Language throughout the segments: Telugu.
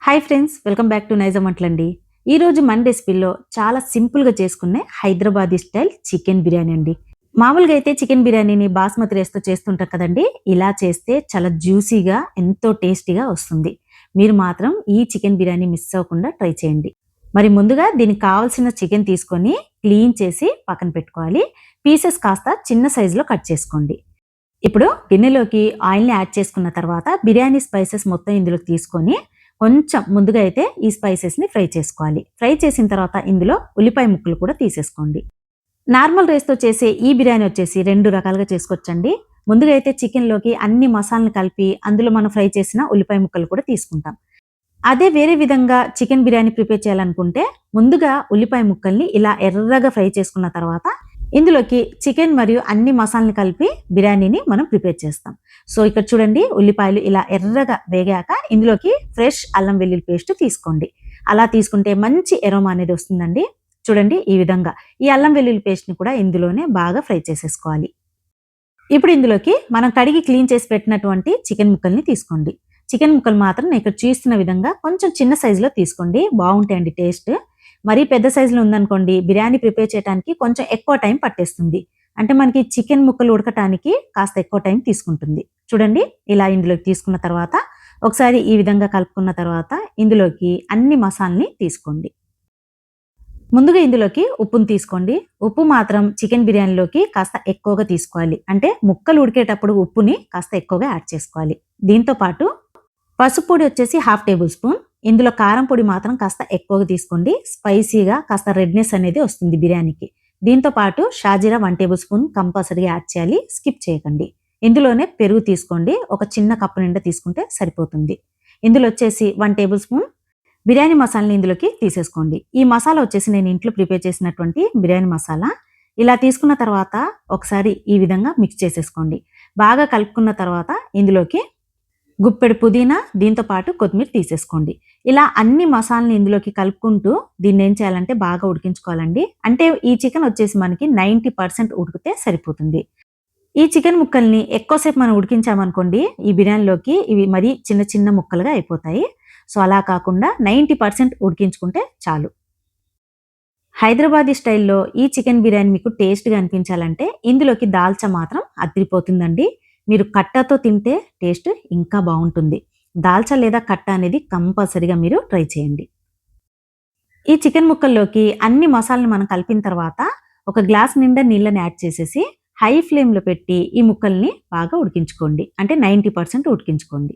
Hi friends, welcome back to Nizam వంటలండి. ఈరోజు మన రెసిపీలో చాలా సింపుల్గా చేసుకునే హైదరాబాదీ స్టైల్ చికెన్ బిర్యానీ అండి. మామూలుగా అయితే చికెన్ బిర్యానీని బాస్మతి రైస్తో చేస్తుంటాం కదండి. ఇలా చేస్తే చాలా జ్యూసీగా ఎంతో టేస్టీగా వస్తుంది. మీరు మాత్రం ఈ చికెన్ బిర్యానీ మిస్ అవ్వకుండా ట్రై చేయండి. మరి ముందుగా దీనికి కావాల్సిన చికెన్ తీసుకొని క్లీన్ చేసి పక్కన పెట్టుకోవాలి. పీసెస్ కాస్త చిన్న సైజులో కట్ చేసుకోండి. ఇప్పుడు గిన్నెలోకి ఆయిల్ని యాడ్ చేసుకున్న తర్వాత బిర్యానీ స్పైసెస్ మొత్తం ఇందులోకి తీసుకొని కొంచెం ముందుగా అయితే ఈ స్పైసెస్ని ఫ్రై చేసుకోవాలి. ఫ్రై చేసిన తర్వాత ఇందులో ఉల్లిపాయ ముక్కలు కూడా తీసేసుకోండి. నార్మల్ రైస్తో చేసే ఈ బిర్యానీ వచ్చేసి రెండు రకాలుగా చేసుకోవచ్చండి. ముందుగా అయితే చికెన్లోకి అన్ని మసాలాలు కలిపి అందులో మనం ఫ్రై చేసిన ఉల్లిపాయ ముక్కలు కూడా తీసుకుంటాం. అదే వేరే విధంగా చికెన్ బిర్యానీ ప్రిపేర్ చేయాలనుకుంటే ముందుగా ఉల్లిపాయ ముక్కల్ని ఇలా ఎర్రగా ఫ్రై చేసుకున్న తర్వాత ఇందులోకి చికెన్ మరియు అన్ని మసాలాలు కలిపి బిర్యానీని మనం ప్రిపేర్ చేస్తాం. సో ఇక్కడ చూడండి, ఉల్లిపాయలు ఇలా ఎర్రగా వేగాక ఇందులోకి ఫ్రెష్ అల్లం వెల్లుల్లి పేస్ట్ తీసుకోండి. అలా తీసుకుంటే మంచి ఎరోమా అనేది వస్తుందండి. చూడండి ఈ విధంగా ఈ అల్లం వెల్లుల్లి పేస్ట్ని కూడా ఇందులోనే బాగా ఫ్రై చేసేసుకోవాలి. ఇప్పుడు ఇందులోకి మనం కడిగి క్లీన్ చేసి పెట్టినటువంటి చికెన్ ముక్కల్ని తీసుకోండి. చికెన్ ముక్కలు మాత్రం నేను ఇక్కడ చూస్తున్న విధంగా కొంచెం చిన్న సైజులో తీసుకోండి, బాగుంటాయండి టేస్ట్. మరీ పెద్ద సైజులో ఉందనుకోండి బిర్యానీ ప్రిపేర్ చేయడానికి కొంచెం ఎక్కువ టైం పట్టేస్తుంది. అంటే మనకి చికెన్ ముక్కలు ఉడకటానికి కాస్త ఎక్కువ టైం తీసుకుంటుంది. చూడండి ఇలా ఇందులోకి తీసుకున్న తర్వాత ఒకసారి ఈ విధంగా కలుపుకున్న తర్వాత ఇందులోకి అన్ని మసాలాని తీసుకోండి. ముందుగా ఇందులోకి ఉప్పును తీసుకోండి. ఉప్పు మాత్రం చికెన్ బిర్యానీలోకి కాస్త ఎక్కువగా తీసుకోవాలి. అంటే ముక్కలు ఉడికేటప్పుడు ఉప్పుని కాస్త ఎక్కువగా యాడ్ చేసుకోవాలి. దీంతో పాటు పసుపు పొడి వచ్చేసి 1/2 టేబుల్ స్పూన్. ఇందులో కారం పొడి మాత్రం కాస్త ఎక్కువగా తీసుకోండి. స్పైసీగా కాస్త రెడ్నెస్ అనేది వస్తుంది బిర్యానీకి. దీంతో పాటు షాజీరా 1 టేబుల్ స్పూన్ కంపల్సరీగా యాడ్ చేయాలి, స్కిప్ చేయకండి. ఇందులోనే పెరుగు తీసుకోండి, ఒక చిన్న కప్పు నిండా తీసుకుంటే సరిపోతుంది. ఇందులో వచ్చేసి 1 టేబుల్ స్పూన్ బిర్యానీ మసాలాని ఇందులోకి తీసేసుకోండి. ఈ మసాలా వచ్చేసి నేను ఇంట్లో ప్రిపేర్ చేసినటువంటి బిర్యానీ మసాలా. ఇలా తీసుకున్న తర్వాత ఒకసారి ఈ విధంగా మిక్స్ చేసేసుకోండి. బాగా కలుపుకున్న తర్వాత ఇందులోకి గుప్పెడు పుదీనా, దీంతో పాటు కొత్తిమీర తీసేసుకోండి. ఇలా అన్ని మసాలాని ఇందులోకి కలుపుకుంటూ దీన్ని ఏం చేయాలంటే బాగా ఉడికించుకోవాలండి. అంటే ఈ చికెన్ వచ్చేసి మనకి 90% ఉడికితే సరిపోతుంది. ఈ చికెన్ ముక్కల్ని ఎక్కువసేపు మనం ఉడికించామనుకోండి ఈ బిర్యానీలోకి ఇవి మరీ చిన్న చిన్న ముక్కలుగా అయిపోతాయి. సో అలా కాకుండా 90% ఉడికించుకుంటే చాలు. హైదరాబాదీ స్టైల్లో ఈ చికెన్ బిర్యానీ మీకు టేస్ట్గా అనిపించాలంటే ఇందులోకి దాల్చా మాత్రం అదిరిపోతుందండి. మీరు కట్టతో తింటే టేస్ట్ ఇంకా బాగుంటుంది. దాల్చా లేదా కట్ట అనేది కంపల్సరీగా మీరు ట్రై చేయండి. ఈ చికెన్ ముక్కల్లోకి అన్ని మసాలాలు మనం కలిపిన తర్వాత ఒక గ్లాస్ నిండా నీళ్ళని యాడ్ చేసేసి హై ఫ్లేమ్లో పెట్టి ఈ ముక్కల్ని బాగా ఉడికించుకోండి. అంటే 90% ఉడికించుకోండి.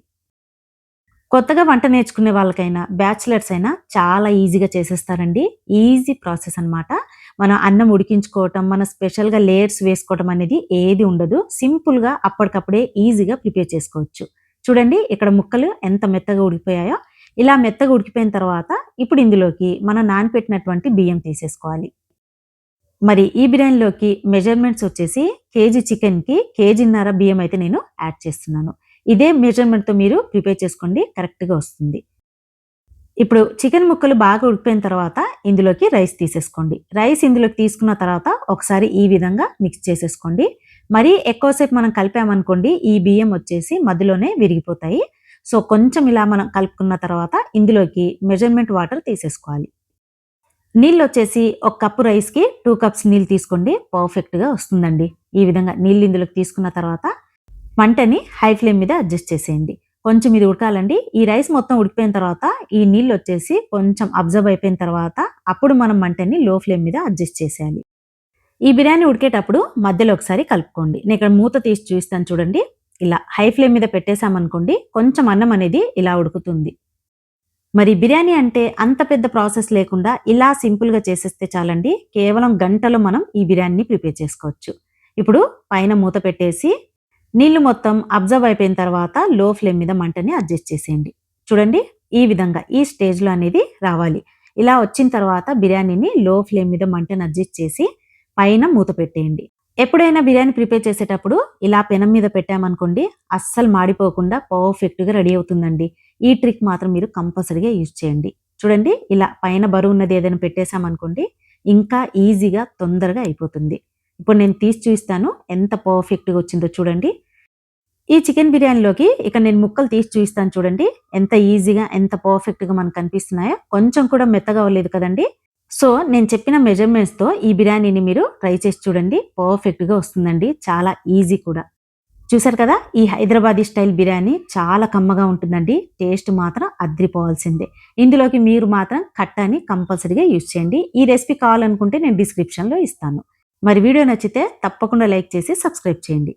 కొత్తగా వంట నేర్చుకునే వాళ్ళకైనా బ్యాచిలర్స్ అయినా చాలా ఈజీగా చేసేస్తారండి. ఈజీ ప్రాసెస్ అనమాట. మనం అన్నం ఉడికించుకోవటం, మన స్పెషల్గా లేయర్స్ వేసుకోవటం అనేది ఏది ఉండదు. సింపుల్గా అప్పటికప్పుడే ఈజీగా ప్రిపేర్ చేసుకోవచ్చు. చూడండి ఇక్కడ ముక్కలు ఎంత మెత్తగా ఉడికిపోయాయో. ఇలా మెత్తగా ఉడికిపోయిన తర్వాత ఇప్పుడు ఇందులోకి మనం నానపెట్టినటువంటి బియ్యం తీసేసుకోవాలి. మరి ఈ బిర్యానీలోకి మెజర్మెంట్స్ వచ్చేసి కేజీ చికెన్కి కేజీన్నర బియ్యం అయితే నేను యాడ్ చేస్తున్నాను. ఇదే మెజర్మెంట్తో మీరు ప్రిపేర్ చేసుకోండి, కరెక్ట్గా వస్తుంది. ఇప్పుడు చికెన్ ముక్కలు బాగా ఉడికిపోయిన తర్వాత ఇందులోకి రైస్ తీసేసుకోండి. రైస్ ఇందులోకి తీసుకున్న తర్వాత ఒకసారి ఈ విధంగా మిక్స్ చేసేసుకోండి. మరీ ఎక్కువసేపు మనం కలిపామనుకోండి ఈ బియ్యం వచ్చేసి మధ్యలోనే విరిగిపోతాయి. సో కొంచెం ఇలా మనం కలుపుకున్న తర్వాత ఇందులోకి మెజర్మెంట్ వాటర్ తీసేసుకోవాలి. నీళ్ళు వచ్చేసి 1 కప్పు రైస్కి 2 కప్స్ నీళ్ళు తీసుకోండి, పర్ఫెక్ట్గా వస్తుందండి. ఈ విధంగా నీళ్ళు ఇందులోకి తీసుకున్న తర్వాత మంటని హై ఫ్లేమ్ మీద అడ్జస్ట్ చేసేయండి. కొంచెం ఇది ఉడకాలండి. ఈ రైస్ మొత్తం ఉడికిపోయిన తర్వాత ఈ నీళ్ళు వచ్చేసి కొంచెం అబ్జర్వ్ అయిపోయిన తర్వాత అప్పుడు మనం మంటని లో ఫ్లేమ్ మీద అడ్జస్ట్ చేసేయాలి. ఈ బిర్యానీ ఉడికేటప్పుడు మధ్యలో ఒకసారి కలుపుకోండి. నేను ఇక్కడ మూత తీసి చూస్తాను చూడండి. ఇలా హై ఫ్లేమ్ మీద పెట్టేశామనుకోండి కొంచెం అన్నం అనేది ఇలా ఉడుకుతుంది. మరి బిర్యానీ అంటే అంత పెద్ద ప్రాసెస్ లేకుండా ఇలా సింపుల్గా చేసేస్తే చాలండి. కేవలం గంటలో మనం ఈ బిర్యానీని ప్రిపేర్ చేసుకోవచ్చు. ఇప్పుడు పైన మూత పెట్టేసి నీళ్లు మొత్తం అబ్జర్వ్ అయిపోయిన తర్వాత లో ఫ్లేమ్ మీద మంటని అడ్జస్ట్ చేసేయండి. చూడండి ఈ విధంగా ఈ స్టేజ్లో అనేది రావాలి. ఇలా వచ్చిన తర్వాత బిర్యానీని లో ఫ్లేమ్ మీద మంటని అడ్జస్ట్ చేసి పైన మూత పెట్టేయండి. ఎప్పుడైనా బిర్యానీ ప్రిపేర్ చేసేటప్పుడు ఇలా పెనం మీద పెట్టామనుకోండి అస్సలు మాడిపోకుండా పర్ఫెక్ట్గా రెడీ అవుతుందండి. ఈ ట్రిక్ మాత్రం మీరు కంపల్సరీగా యూజ్ చేయండి. చూడండి ఇలా పైన బరువు ఉన్నది ఏదైనా పెట్టేశామనుకోండి ఇంకా ఈజీగా తొందరగా అయిపోతుంది. ఇప్పుడు నేను తీసి చూపిస్తాను ఎంత పర్ఫెక్ట్గా వచ్చిందో చూడండి. ఈ చికెన్ బిర్యానీలోకి ఇక నేను ముక్కలు తీసి చూపిస్తాను చూడండి. ఎంత ఈజీగా, ఎంత పర్ఫెక్ట్‌గా మనకు కనిపిస్తున్నాయో. కొంచెం కూడా మెత్తగా అవ్వలేదు కదండీ! సో, నేను చెప్పిన మెజర్‌మెంట్స్‌తో ఈ బిర్యానీని మీరు ట్రై చేసి చూడండి. పర్ఫెక్ట్‌గా వస్తుందండి. చాలా ఈజీ కూడా. చూసారు కదా! ఈ హైదరాబాదీ స్టైల్ బిర్యానీ చాలా కమ్మగా ఉంటుందండి. టేస్ట్ మాత్రం అద్రిపోవాల్సిందే. ఇందులోకి మీరు మాత్రం కట్టాని కంపల్సరీగా యూజ్ చేయండి. ఈ రెసిపీ కావాలనుకుంటే నేను డిస్క్రిప్షన్‌లో ఇస్తాను. మరి వీడియో నచ్చితే తప్పకుండా లైక్ చేసి సబ్స్క్రైబ్ చేయండి.